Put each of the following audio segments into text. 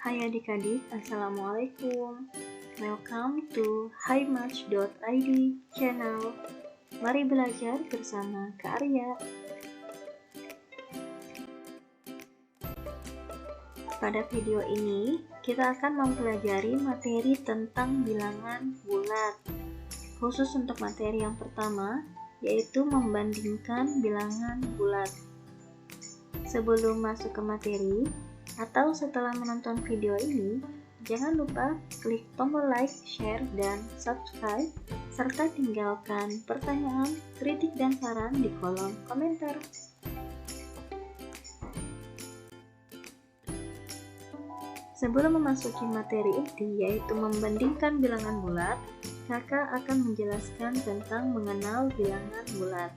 Hai adik-adik, Assalamualaikum. Welcome to himatch.id channel. Mari belajar bersama Kak Arya. Pada video ini, kita akan mempelajari materi tentang bilangan bulat. Khusus untuk materi yang pertama, yaitu membandingkan bilangan bulat. Sebelum masuk ke materi, atau setelah menonton video ini, jangan lupa klik tombol like, share, dan subscribe, serta tinggalkan pertanyaan, kritik, dan saran di kolom komentar. Sebelum memasuki materi inti, yaitu membandingkan bilangan bulat, kakak akan menjelaskan tentang mengenal bilangan bulat.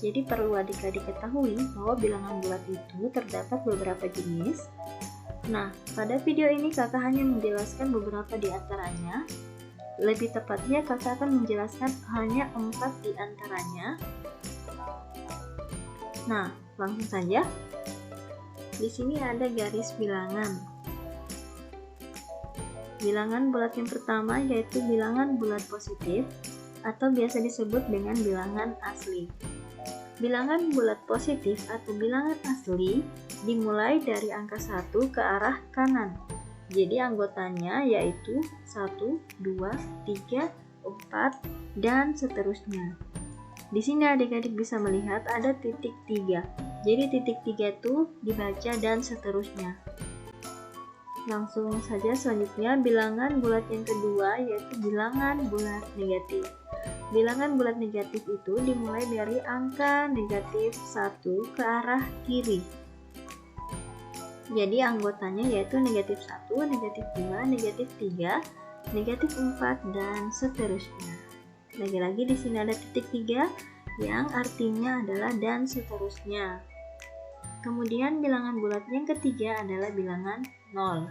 Jadi perlu adik-adik ketahui bahwa bilangan bulat itu terdapat beberapa jenis. Nah, pada video ini kakak hanya menjelaskan beberapa di antaranya. Lebih tepatnya kakak akan menjelaskan hanya 4 di antaranya. Nah, langsung saja. Di sini ada garis bilangan. Bilangan bulat yang pertama yaitu bilangan bulat positif atau biasa disebut dengan bilangan asli. Bilangan bulat positif atau bilangan asli dimulai dari angka 1 ke arah kanan. Jadi anggotanya yaitu 1, 2, 3, 4, dan seterusnya. Di sini adik-adik bisa melihat ada titik 3. Jadi titik 3 itu dibaca dan seterusnya. Langsung saja selanjutnya bilangan bulat yang kedua yaitu bilangan bulat negatif. Bilangan bulat negatif itu dimulai dari angka negatif 1 ke arah kiri. Jadi anggotanya yaitu negatif 1, negatif 2, negatif 3, negatif 4, dan seterusnya. Lagi-lagi di sini ada titik 3 yang artinya adalah dan seterusnya. Kemudian bilangan bulat yang ketiga adalah bilangan 0.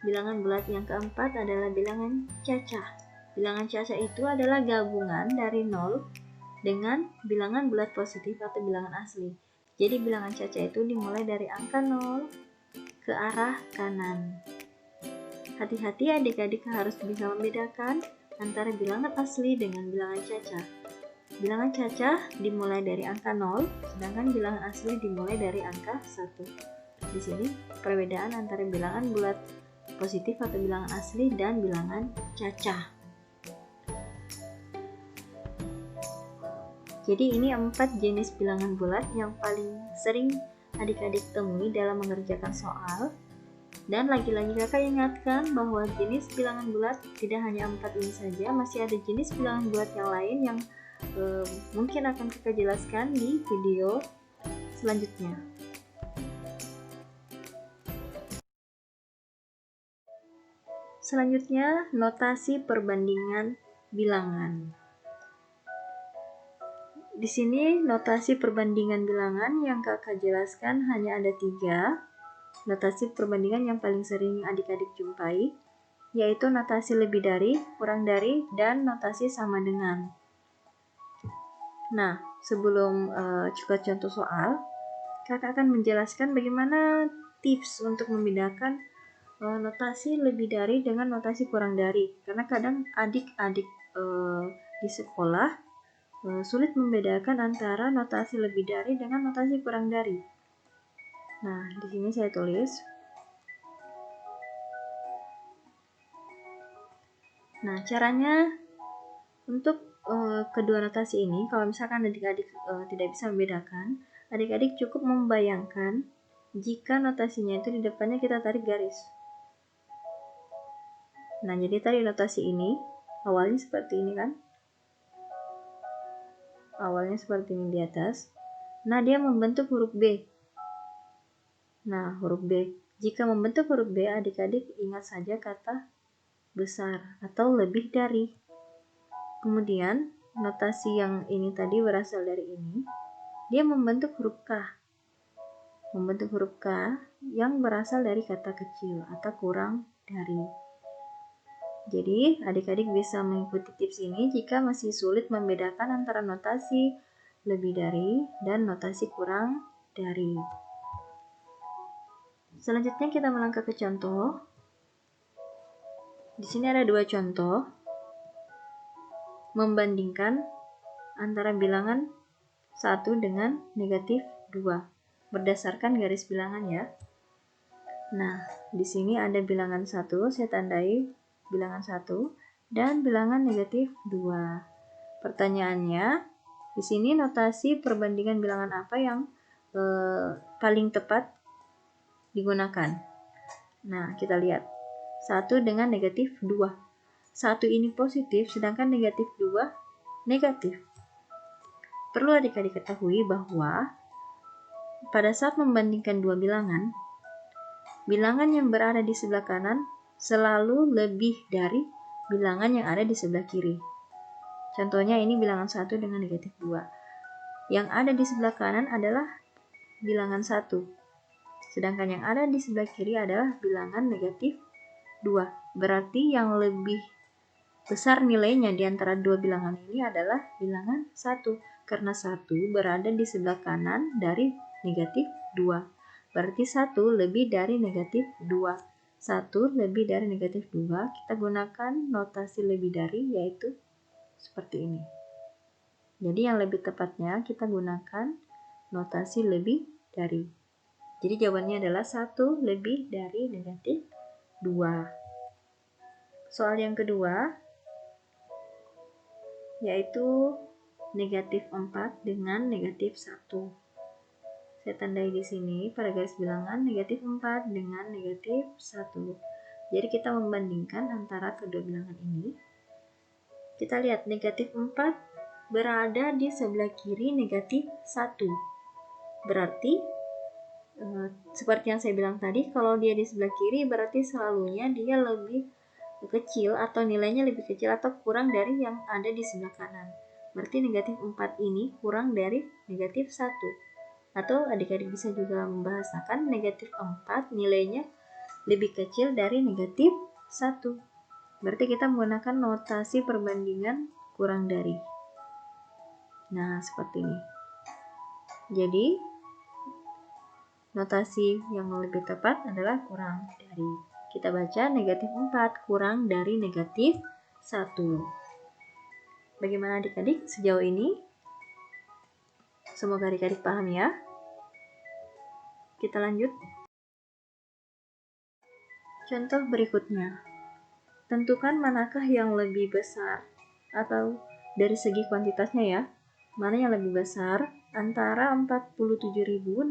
Bilangan bulat yang keempat adalah bilangan cacah. Bilangan cacah itu adalah gabungan dari 0 dengan bilangan bulat positif atau bilangan asli. Jadi bilangan cacah itu dimulai dari angka 0 ke arah kanan. Hati-hati adik-adik harus bisa membedakan antara bilangan asli dengan bilangan cacah. Bilangan cacah dimulai dari angka 0, sedangkan bilangan asli dimulai dari angka 1. Di sini perbedaan antara bilangan bulat positif atau bilangan asli dan bilangan cacah. Jadi ini 4 jenis bilangan bulat yang paling sering adik-adik temui dalam mengerjakan soal. Dan lagi-lagi kakak ingatkan bahwa jenis bilangan bulat tidak hanya 4 ini saja, masih ada jenis bilangan bulat yang lain yang mungkin akan kakak jelaskan di video selanjutnya. Selanjutnya, notasi perbandingan bilangan. Di sini notasi perbandingan bilangan yang kakak jelaskan hanya ada 3. Notasi perbandingan yang paling sering adik-adik jumpai, yaitu notasi lebih dari, kurang dari, dan notasi sama dengan. Nah, sebelum juga contoh soal, kakak akan menjelaskan bagaimana tips untuk membedakan notasi lebih dari dengan notasi kurang dari. Karena kadang adik-adik di sekolah sulit membedakan antara notasi lebih dari dengan notasi kurang dari. Nah, di sini saya tulis. Nah, caranya untuk kedua notasi ini, kalau misalkan adik-adik tidak bisa membedakan, adik-adik cukup membayangkan jika notasinya itu di depannya kita tarik garis. Nah, jadi tadi notasi ini awalnya seperti ini kan? Awalnya seperti ini di atas. Nah, dia membentuk huruf B. Nah, huruf B. Jika membentuk huruf B, adik-adik ingat saja kata besar atau lebih dari. Kemudian, notasi yang ini tadi berasal dari ini. Dia membentuk huruf K. Membentuk huruf K yang berasal dari kata kecil atau kurang dari. Jadi, adik-adik bisa mengikuti tips ini jika masih sulit membedakan antara notasi lebih dari dan notasi kurang dari. Selanjutnya kita melangkah ke contoh. Di sini ada dua contoh membandingkan antara bilangan 1 dengan negatif 2 berdasarkan garis bilangan ya. Nah, di sini ada bilangan 1, saya tandai bilangan 1 dan bilangan negatif 2. Pertanyaannya, di sini notasi perbandingan bilangan apa yang paling tepat digunakan? Nah, kita lihat. 1 dengan negatif 2. 1 ini positif, sedangkan negatif 2 negatif. Perlu adik-adik ketahui bahwa pada saat membandingkan dua bilangan, bilangan yang berada di sebelah kanan selalu lebih dari bilangan yang ada di sebelah kiri. Contohnya ini bilangan 1 dengan negatif 2. Yang ada di sebelah kanan adalah bilangan 1. Sedangkan yang ada di sebelah kiri adalah bilangan negatif 2. Berarti yang lebih besar nilainya di antara dua bilangan ini adalah bilangan 1. Karena 1 berada di sebelah kanan dari negatif 2. Berarti 1 lebih dari negatif 2. 1 lebih dari negatif 2, kita gunakan notasi lebih dari, yaitu seperti ini. Jadi yang lebih tepatnya kita gunakan notasi lebih dari. Jadi jawabannya adalah 1 lebih dari negatif 2. Soal yang kedua, yaitu negatif 4 dengan negatif 1. Saya tandai di sini pada garis bilangan negatif 4 dengan negatif 1. Jadi kita membandingkan antara kedua bilangan ini. Kita lihat negatif 4 berada di sebelah kiri negatif 1. Berarti seperti yang saya bilang tadi, kalau dia di sebelah kiri berarti selalunya dia lebih kecil atau nilainya lebih kecil atau kurang dari yang ada di sebelah kanan. Berarti negatif 4 ini kurang dari negatif 1. Atau adik-adik bisa juga membahasakan negatif 4 nilainya lebih kecil dari negatif 1. Berarti kita menggunakan notasi perbandingan kurang dari. Nah, seperti ini. Jadi, notasi yang lebih tepat adalah kurang dari. Kita baca negatif 4 kurang dari negatif 1. Bagaimana adik-adik sejauh ini? Semoga adik-adik paham ya. Kita lanjut. Contoh berikutnya. Tentukan manakah yang lebih besar atau dari segi kuantitasnya ya. Mana yang lebih besar antara 47.653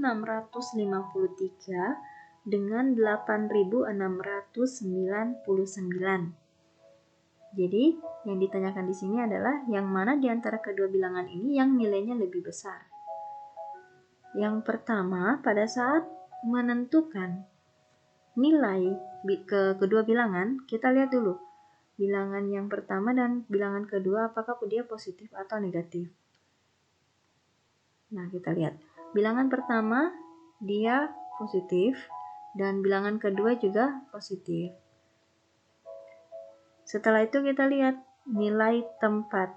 dengan 8.699. Jadi, yang ditanyakan di sini adalah yang mana di antara kedua bilangan ini yang nilainya lebih besar. Yang pertama, pada saat menentukan nilai ke kedua bilangan, kita lihat dulu bilangan yang pertama dan bilangan kedua apakah dia positif atau negatif. Nah, kita lihat. Bilangan pertama dia positif dan bilangan kedua juga positif. Setelah itu kita lihat nilai tempat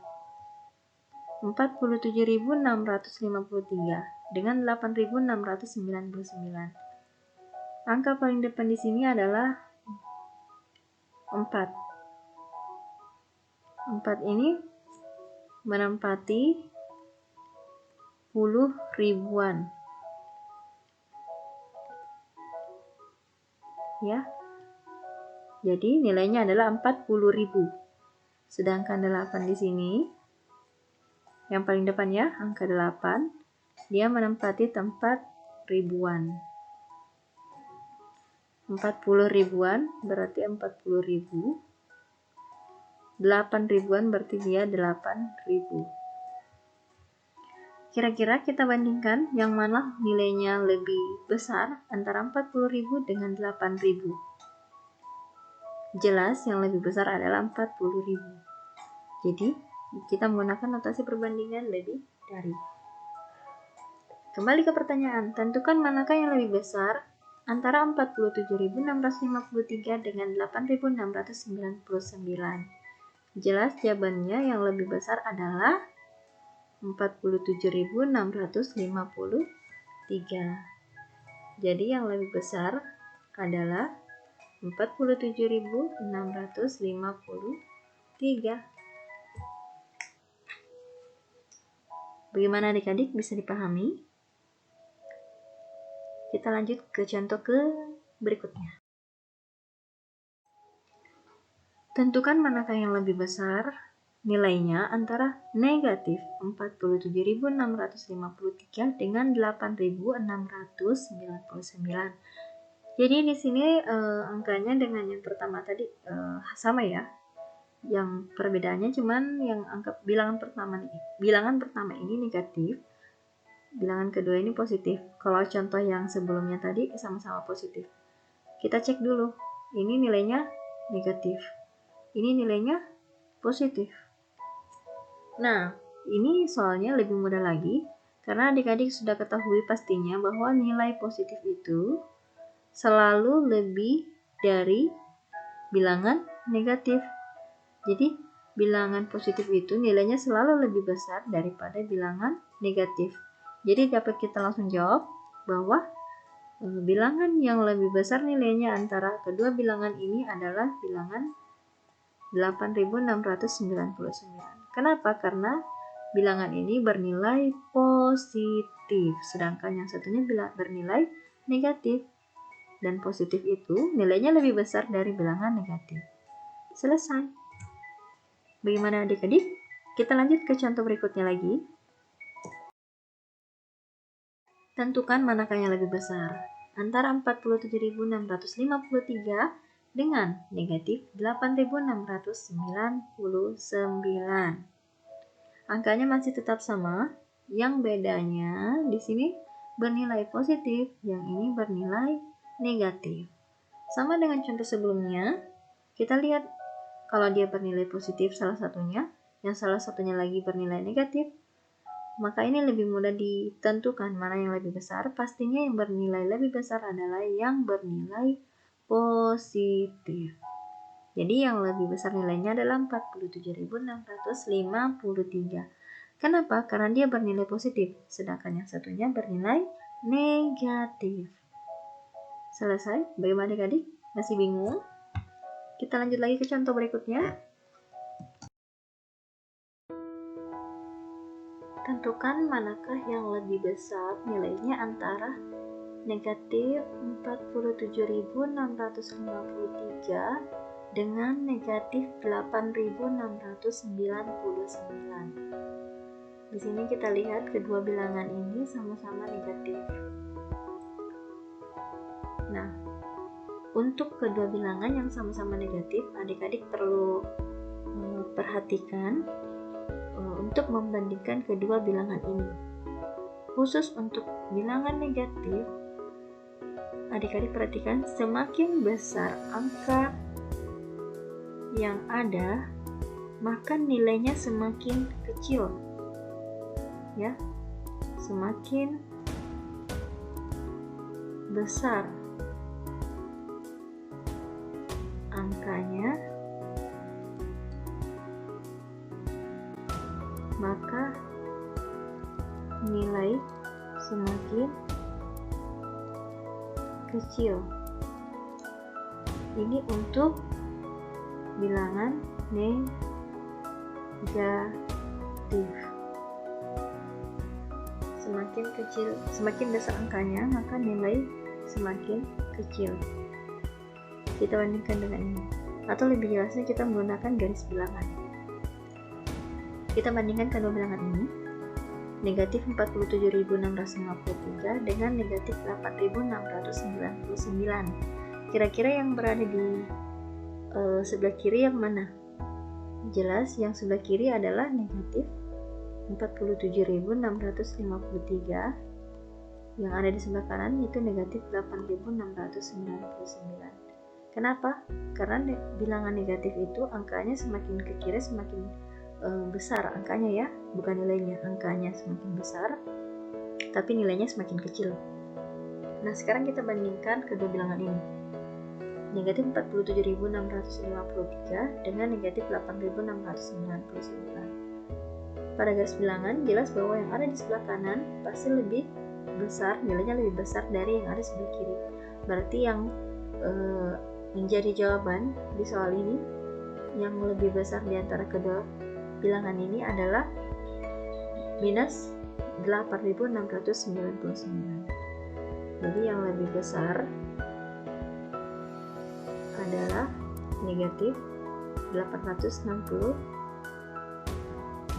47.653 dengan 8.699. Angka paling depan di sini adalah 4. 4 ini menempati puluh ribuan. Ya. Jadi nilainya adalah 40.000. Sedangkan 8 di sini yang paling depan ya, angka 8, dia menempati tempat ribuan. 40 ribuan berarti 40.000. 8 ribuan berarti dia 8.000. Kira-kira kita bandingkan yang mana nilainya lebih besar antara 40.000 dengan 8.000. Jelas yang lebih besar adalah 40.000. Jadi, kita menggunakan notasi perbandingan lebih dari. Kembali ke pertanyaan, tentukan manakah yang lebih besar antara 47.653 dengan 8.699. Jelas jawabannya yang lebih besar adalah 47.653. Jadi yang lebih besar adalah 47.653. Bagaimana adik-adik, bisa dipahami? Kita lanjut ke contoh berikutnya. Tentukan manakah yang lebih besar nilainya antara negatif 47.653 dengan 8.699. Jadi di sini angkanya dengan yang pertama tadi sama ya. Yang perbedaannya cuman yang bilangan pertama ini negatif, bilangan kedua ini positif. Kalau contoh yang sebelumnya tadi sama-sama positif. Kita cek dulu. Ini nilainya negatif. Ini nilainya positif. Nah, ini soalnya lebih mudah lagi karena adik-adik sudah ketahui pastinya bahwa nilai positif itu selalu lebih dari bilangan negatif. Jadi, bilangan positif itu nilainya selalu lebih besar daripada bilangan negatif. Jadi, dapat kita langsung jawab bahwa bilangan yang lebih besar nilainya antara kedua bilangan ini adalah bilangan 8.699. Kenapa? Karena bilangan ini bernilai positif, sedangkan yang satunya bernilai negatif. Dan positif itu nilainya lebih besar dari bilangan negatif. Selesai. Bagaimana adik-adik? Kita lanjut ke contoh berikutnya lagi. Tentukan manakah yang lebih besar antara 47.653 dengan negatif 8.699. Angkanya masih tetap sama, yang bedanya di sini bernilai positif, yang ini bernilai negatif. Sama dengan contoh sebelumnya, kita lihat kalau dia bernilai positif salah satunya, yang salah satunya lagi bernilai negatif, maka ini lebih mudah ditentukan mana yang lebih besar. Pastinya yang bernilai lebih besar adalah yang bernilai positif. Jadi yang lebih besar nilainya adalah 47.653. Kenapa? Karena dia bernilai positif, sedangkan yang satunya bernilai negatif. Selesai? Bagaimana adik-adik? Masih bingung? Kita lanjut lagi ke contoh berikutnya. Tentukan manakah yang lebih besar nilainya antara negatif 47.653 dengan negatif 8.699. Di sini kita lihat kedua bilangan ini sama-sama negatif. Nah, untuk kedua bilangan yang sama-sama negatif, adik-adik perlu perhatikan untuk membandingkan kedua bilangan ini. Khusus untuk bilangan negatif, adik-adik perhatikan, semakin besar angka yang ada, maka nilainya semakin kecil. Ya, semakin besar angkanya, maka nilai semakin kecil. Ini untuk bilangan negatif. Semakin kecil, semakin besar angkanya, maka nilai semakin kecil. Kita bandingkan dengan ini. Atau lebih jelasnya kita menggunakan garis bilangan. Kita bandingkan kedua bilangan ini. Negatif 47.653 dengan negatif 8.699. Kira-kira yang berada di sebelah kiri yang mana? Jelas yang sebelah kiri adalah negatif 47.653. Yang ada di sebelah kanan itu negatif 8.699. Kenapa? Karena bilangan negatif itu angkanya semakin ke kiri semakin besar angkanya ya, bukan nilainya, angkanya semakin besar tapi nilainya semakin kecil. Nah, sekarang kita bandingkan kedua bilangan ini. Negatif 47.653 dengan negatif 8.699. Pada garis bilangan jelas bahwa yang ada di sebelah kanan pasti lebih besar, nilainya lebih besar dari yang ada di sebelah kiri. Berarti yang menjadi jawaban di soal ini, yang lebih besar di antara kedua bilangan ini adalah minus 8.699. Jadi yang lebih besar adalah negatif 860,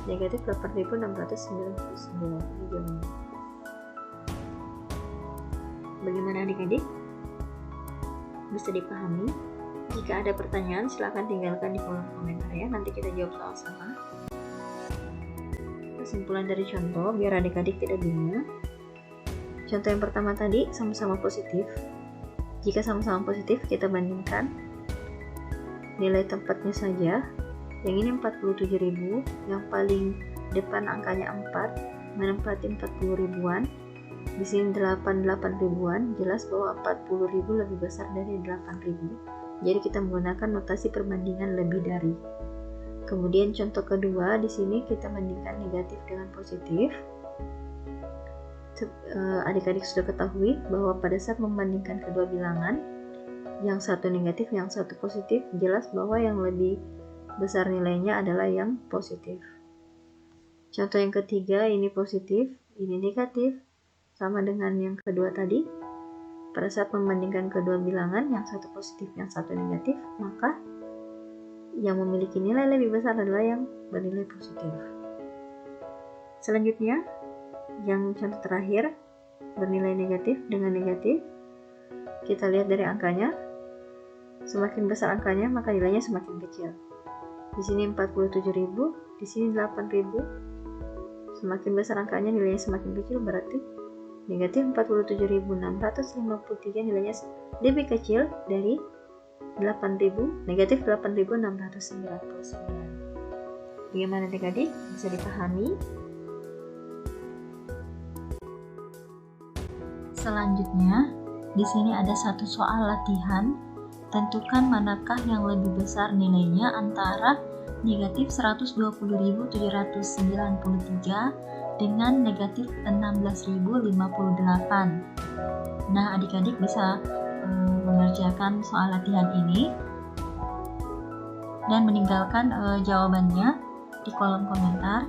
negatif 8.699. Ini jawabannya. Bagaimana adik-adik? Bisa dipahami? Jika ada pertanyaan, silahkan tinggalkan di kolom komentar ya. Nanti kita jawab sama-sama. Kesimpulan dari contoh, biar adik-adik tidak bingung. Contoh yang pertama tadi, sama-sama positif. Jika sama-sama positif, kita bandingkan nilai tempatnya saja. Yang ini 47.000, yang paling depan angkanya 4, menempati 40 ribuan. Di sini 8 ribuan, jelas bahwa 40.000 lebih besar dari 8.000. Jadi kita menggunakan notasi perbandingan lebih dari. Kemudian contoh kedua, di sini kita bandingkan negatif dengan positif. Adik-adik sudah ketahui bahwa pada saat membandingkan kedua bilangan, yang satu negatif, yang satu positif, jelas bahwa yang lebih besar nilainya adalah yang positif. Contoh yang ketiga, ini positif, ini negatif, sama dengan yang kedua tadi. Pada saat membandingkan kedua bilangan, yang satu positif, yang satu negatif, maka yang memiliki nilai lebih besar adalah yang bernilai positif. Selanjutnya, yang contoh terakhir, bernilai negatif dengan negatif. Kita lihat dari angkanya, semakin besar angkanya, maka nilainya semakin kecil. Di sini 47.000, di sini 8.000. Semakin besar angkanya, nilainya semakin kecil, berarti negatif 47.653 nilainya lebih kecil dari 8.000, negatif 8.699. Bagaimana adik-adik? Bisa dipahami? Selanjutnya, di sini ada satu soal latihan. Tentukan manakah yang lebih besar nilainya antara negatif 120.793 dengan negatif 16.058. Nah, adik-adik bisa mengerjakan soal latihan ini dan meninggalkan jawabannya di kolom komentar.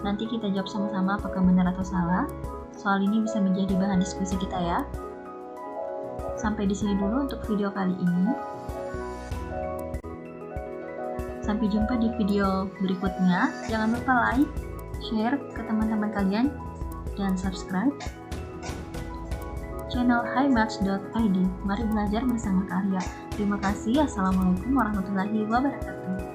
Nanti kita jawab sama-sama apakah benar atau salah. Soal ini bisa menjadi bahan diskusi kita ya. Sampai di sini dulu untuk video kali ini. Sampai jumpa di video berikutnya. Jangan lupa like, share ke teman-teman kalian, dan subscribe channel himaths.id. Mari belajar bersama Kak Arya. Terima kasih. Assalamualaikum warahmatullahi wabarakatuh.